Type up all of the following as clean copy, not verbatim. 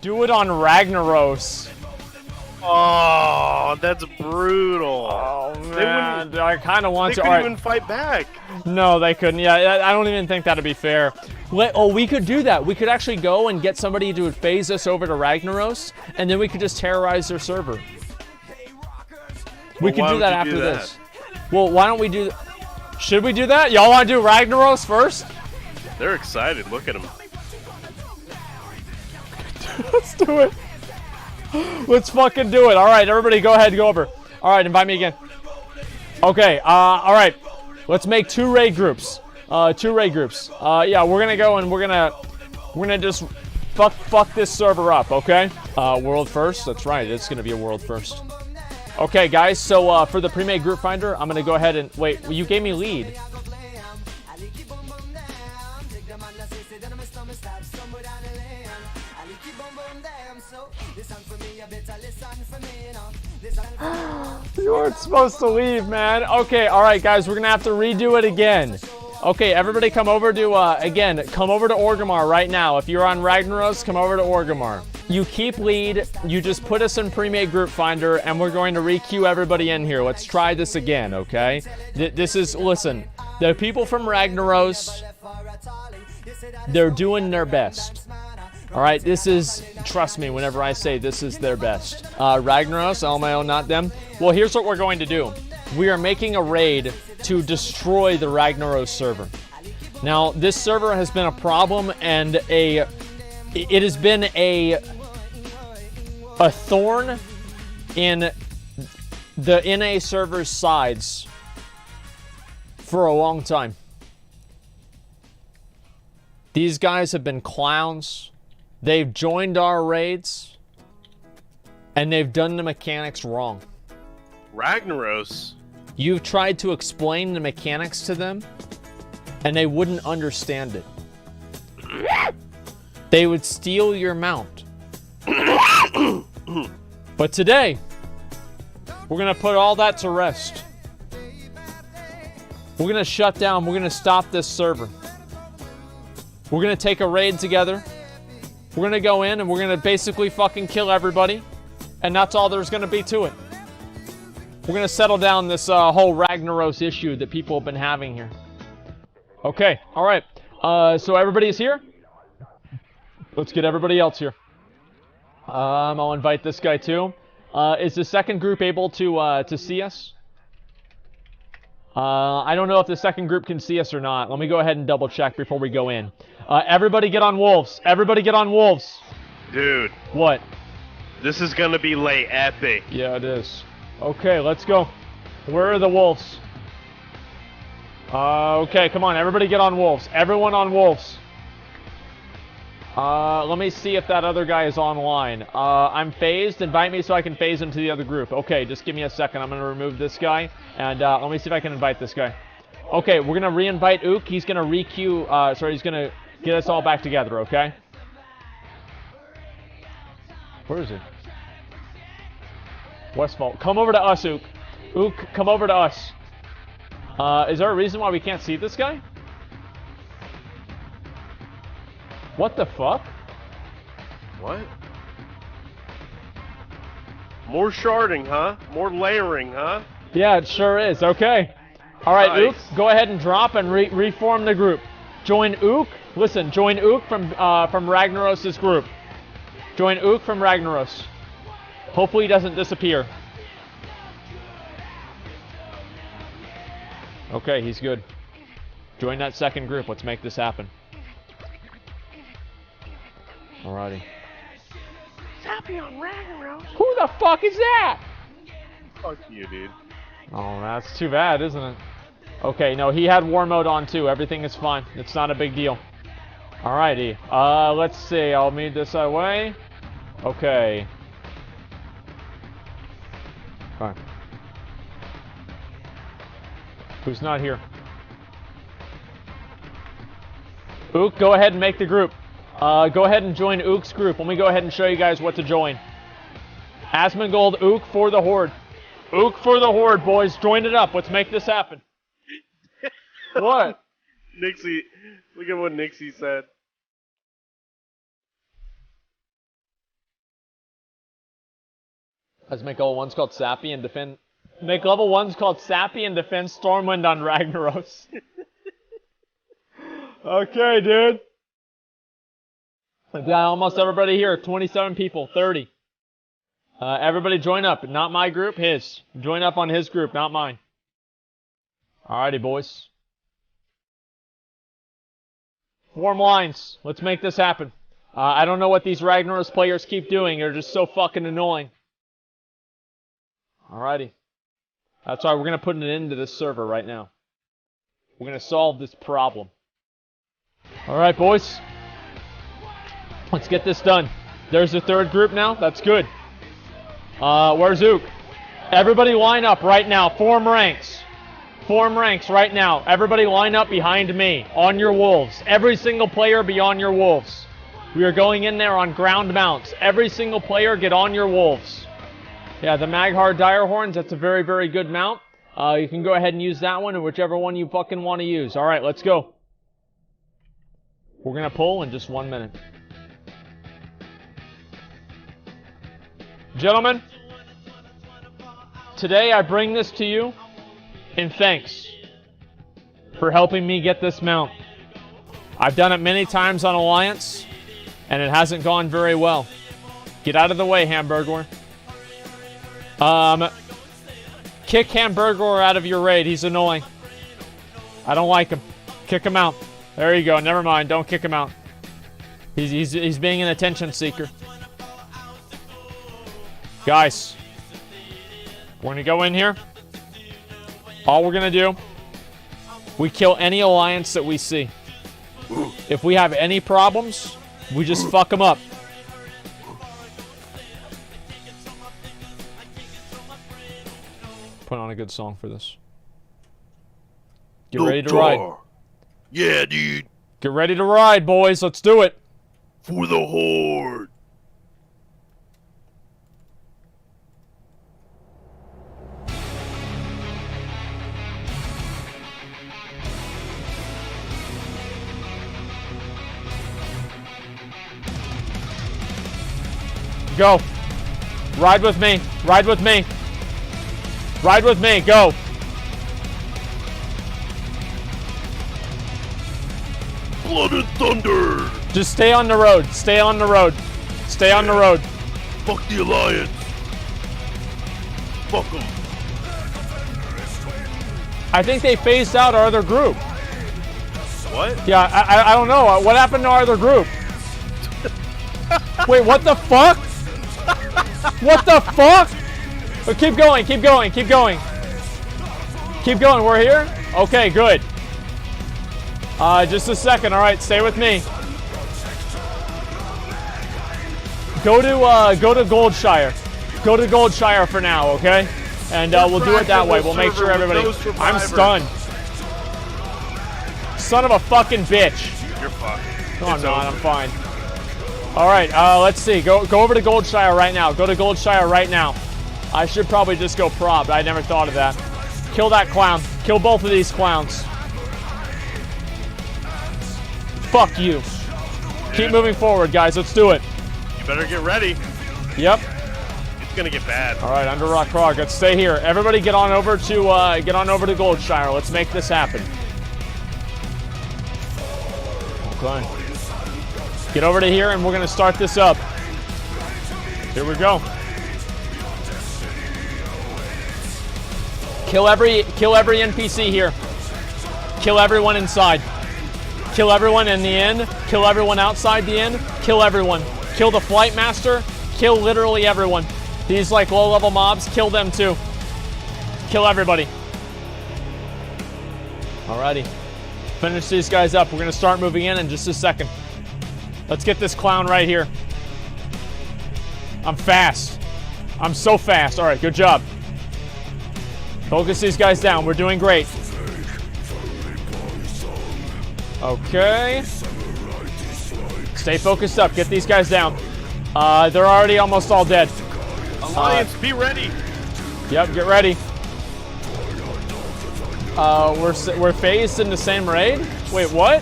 Do it on RAGNAROS. Oh, that's brutal. Oh man, I kind of want They to. couldn't even fight back. No, they couldn't. Yeah, I don't even think that'd be fair. We could do that. We could actually go and get somebody to phase us over to RAGNAROS, and then we could just terrorize their server. We could do that after this. Well, why don't we do... Should we do that? Y'all want to do RAGNAROS first? They're excited. Look at them. Let's do it. Let's fucking do it. All right, everybody go ahead, go over. All right, invite me again. Okay, all right. Let's make 2 raid groups. 2 raid groups. Yeah, we're gonna go and we're gonna just fuck this server up, okay? World first. That's right. It's gonna be a world first. Okay, guys. So for the pre-made group finder, I'm gonna go ahead and wait. You gave me lead. You weren't supposed to leave, man. Okay, all right, guys. We're gonna have to redo it again. Okay, everybody come over to, again, come over to Orgrimmar right now. If you're on RAGNAROS, come over to Orgrimmar. You keep lead, you just put us in pre-made group finder, and we're going to re-queue everybody in here. Let's try this again, okay? This is, listen, the people from RAGNAROS, they're doing their best. All right, this is, trust me, whenever I say this is their best. RAGNAROS, LMAO, not them. Well, here's what we're going to do. We are making a raid to destroy the RAGNAROS server. Now, this server has been a problem and it has been a thorn in the NA server's sides for a long time. These guys have been clowns. They've joined our raids, and they've done the mechanics wrong. RAGNAROS? You've tried to explain the mechanics to them, and they wouldn't understand it. They would steal your mount. But today, we're going to put all that to rest. We're going to shut down. We're going to stop this server. We're going to take a raid together. We're going to go in and we're going to basically fucking kill everybody. And that's all there's going to be to it. We're going to settle down this whole RAGNAROS issue that people have been having here. Okay, all right. So everybody's here? Let's get everybody else here. I'll invite this guy too. Is the second group able to see us? I don't know if the second group can see us or not. Let me go ahead and double check before we go in. Everybody get on wolves. Everybody get on wolves. Dude. What? This is gonna be late epic. Yeah, it is. Okay, let's go. Where are the wolves? Okay, come on. Everybody get on wolves. Everyone on wolves. Let me see if that other guy is online. I'm phased. Invite me so I can phase him to the other group. Okay, just give me a second. I'm going to remove this guy. And let me see if I can invite this guy. Okay, we're going to re-invite Ook. He's going to re-queue. He's going to get us all back together, okay? Where is he? Westfall. Come over to us, Ook. Ook, come over to us. Is there a reason why we can't see this guy? What the fuck? What? More sharding, huh? More layering, huh? Yeah, it sure is. Okay. All right, Nice. Ook, go ahead and drop and reform the group. Join Ook. Listen, join Ook from RAGNAROS' group. Join Ook from RAGNAROS. Hopefully he doesn't disappear. Okay, he's good. Join that second group. Let's make this happen. Alrighty. Happy on RAGNAROS. Who the fuck is that? Fuck you, dude. Oh, that's too bad, isn't it? Okay, no, he had war mode on too. Everything is fine. It's not a big deal. Alrighty. Let's see. I'll move this away. Okay. Alright. Who's not here? Ook, go ahead and make the group. Go ahead and join Ook's group. Let me go ahead and show you guys what to join. Asmongold, Ook for the Horde. Ook for the Horde, boys. Join it up. Let's make this happen. What? Nixie, look at what Nixie said. Let's make level 1's called Sappy and defend. Make level 1's called Sappy and defend Stormwind on Ragnaros. Okay, dude. We've got almost everybody here. 27 people, 30. Everybody join up. Not my group, his. Join up on his group, not mine. Alrighty, boys. Form lines. Let's make this happen. I don't know what these Ragnaros players keep doing. They're just so fucking annoying. Alrighty. That's why we're going to put an end to this server right now. We're going to solve this problem. Alright, boys. Let's get this done. There's the third group now. That's good. Where's Ook? Everybody line up right now. Form ranks. Form ranks right now. Everybody line up behind me. On your wolves. Every single player be on your wolves. We are going in there on ground mounts. Every single player get on your wolves. Yeah, the Maghar Direhorns, that's a very, very good mount. You can go ahead and use that one, or whichever one you fucking want to use. Alright, let's go. We're going to pull in just 1 minute. Gentlemen, today I bring this to you in thanks for helping me get this mount. I've done it many times on Alliance, and it hasn't gone very well. Get out of the way, Hamburger. Kick Hamburger out of your raid. He's annoying. I don't like him. Kick him out. There you go. Never mind. Don't kick him out. He's being an attention seeker. Guys, we're going to go in here. All we're going to do, we kill any alliance that we see. If we have any problems, we just fuck them up. Put on a good song for this. Get ready to ride. Yeah, dude. Get ready to ride, boys. Let's do it. For the Horde. Go. Ride with me. Ride with me. Ride with me. Go. Blood and thunder. Just stay on the road. Stay on the road. Stay on the road. Fuck the Alliance. Fuck them. I think they phased out our other group. What? Yeah, I don't know. What happened to our other group? Wait, what the fuck? What the fuck? But keep going, keep going, keep going. Keep going, we're here? Okay, good. Just a second, alright, stay with me. Go to Goldshire. Go to Goldshire for now, okay? And we'll do it that way. We'll make sure everybody... I'm stunned. Son of a fucking bitch. You're fucked. No, I'm not, I'm fine. Alright, let's see. Go over to Goldshire right now. Go to Goldshire right now. I should probably just go prop. I never thought of that. Kill that clown. Kill both of these clowns. Fuck you. Keep moving forward, guys. Let's do it. You better get ready. Yep. It's gonna get bad. Alright, Under Rock Prague. Let's stay here. Everybody get on over to Goldshire. Let's make this happen. Okay. Get over to here and we're gonna start this up. Here we go. Kill every NPC here. Kill everyone inside. Kill everyone in the inn. Kill everyone outside the inn. Kill everyone. Kill the flight master. Kill literally everyone. These like low-level mobs, kill them too. Kill everybody. Alrighty. Finish these guys up. We're gonna start moving in just a second. Let's get this clown right here. I'm fast. I'm so fast. Alright, good job. Focus these guys down. We're doing great. Okay. Stay focused up. Get these guys down. They're already almost all dead. Alliance, be ready. Yep, get ready. We're phased in the same raid? Wait, what?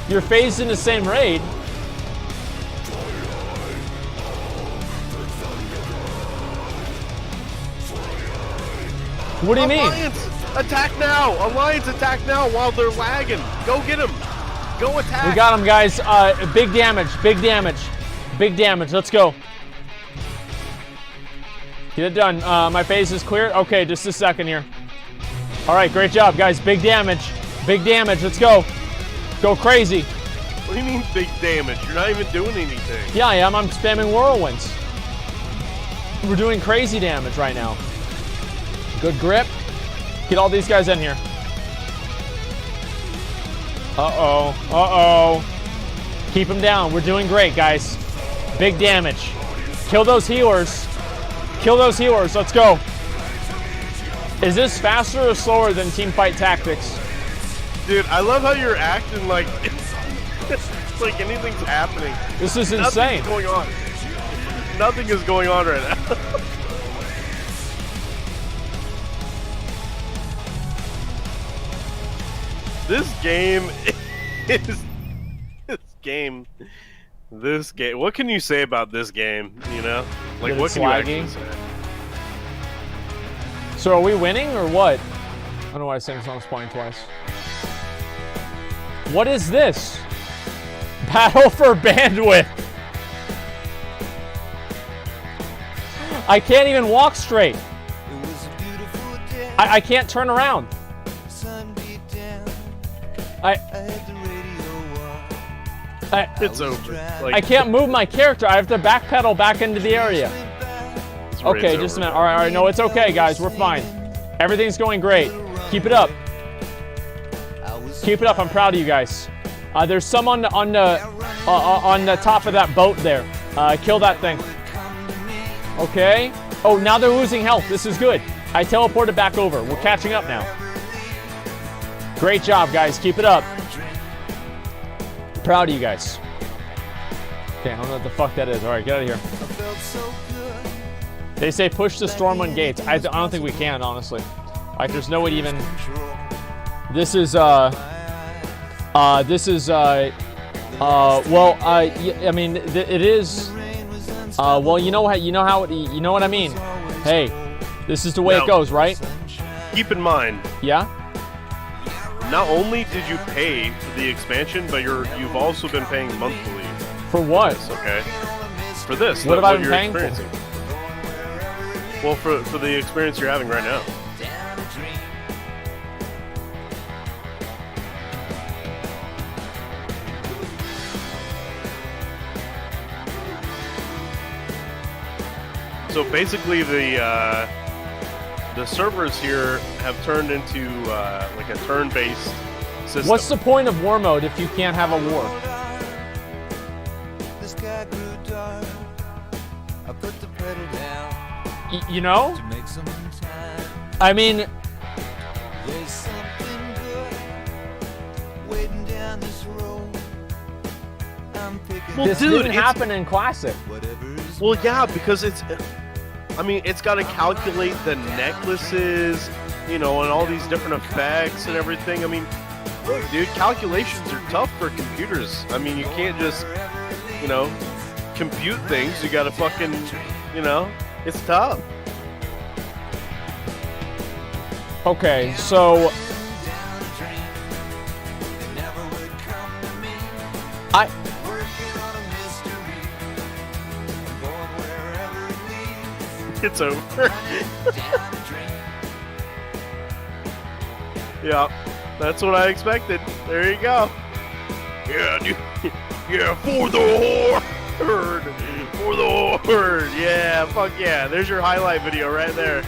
You're phased in the same raid? What do you mean? Alliance, attack now! Alliance, attack now while they're lagging. Go get him. Go attack. We got him, guys. Big damage, big damage, big damage. Let's go. Get it done. My phase is cleared. Okay, just a second here. All right, great job, guys. Big damage, big damage. Let's go. Go crazy. What do you mean big damage? You're not even doing anything. Yeah, I am. I'm spamming whirlwinds. We're doing crazy damage right now. Good grip. Get all these guys in here. Uh-oh. Uh-oh. Keep them down. We're doing great, guys. Big damage. Kill those healers. Kill those healers. Let's go. Is this faster or slower than Teamfight Tactics? Dude, I love how you're acting like it's like anything's happening. This is insane. Nothing's going on. Nothing is going on right now. This game is this game. What can you say about this game? You know, like That what it's can you laggy? actually say? So are we winning or what? I don't know why I sang songs playing twice. What is this? Battle for bandwidth. I can't even walk straight. I can't turn around. It's over. Like, I can't move my character. I have to backpedal back into the area. Okay, it's just a over. minute. All right, no, it's okay, guys. We're fine. Everything's going great. Keep it up. Keep it up. I'm proud of you guys. There's some on the top of that boat there. Kill that thing. Okay. Oh, now they're losing health. This is good. I teleported back over. We're catching up now. Great job, guys. Keep it up. Proud of you guys. Okay, I don't know what the fuck that is. All right, get out of here. They say push the storm on gates. I don't think we can, honestly. Like, there's no way to even. This is well, I mean, it is. Well, you know what I mean. Hey, this is the way it goes, right? Keep in mind, Yeah. not only did you pay for the expansion, but you've also been paying monthly. For what? Okay. For this. What have I been you're paying for? experiencing. Well, for the experience you're having right now. So basically, the servers here have turned into like a turn-based system. What's the point of war mode if you can't have a war? You know? I mean, Well, this dude, didn't happen in Classic. Well, yeah, because it's got to calculate the necklaces, you know, and all these different effects and everything. I mean, look, dude, calculations are tough for computers. I mean, you can't just, you know, compute things. You got to fucking, you know, it's tough. Okay, so It's over. Yeah, that's what I expected. There you go. Yeah, dude. Yeah, for the horde. For the horde. Yeah, fuck yeah. There's your highlight video right there.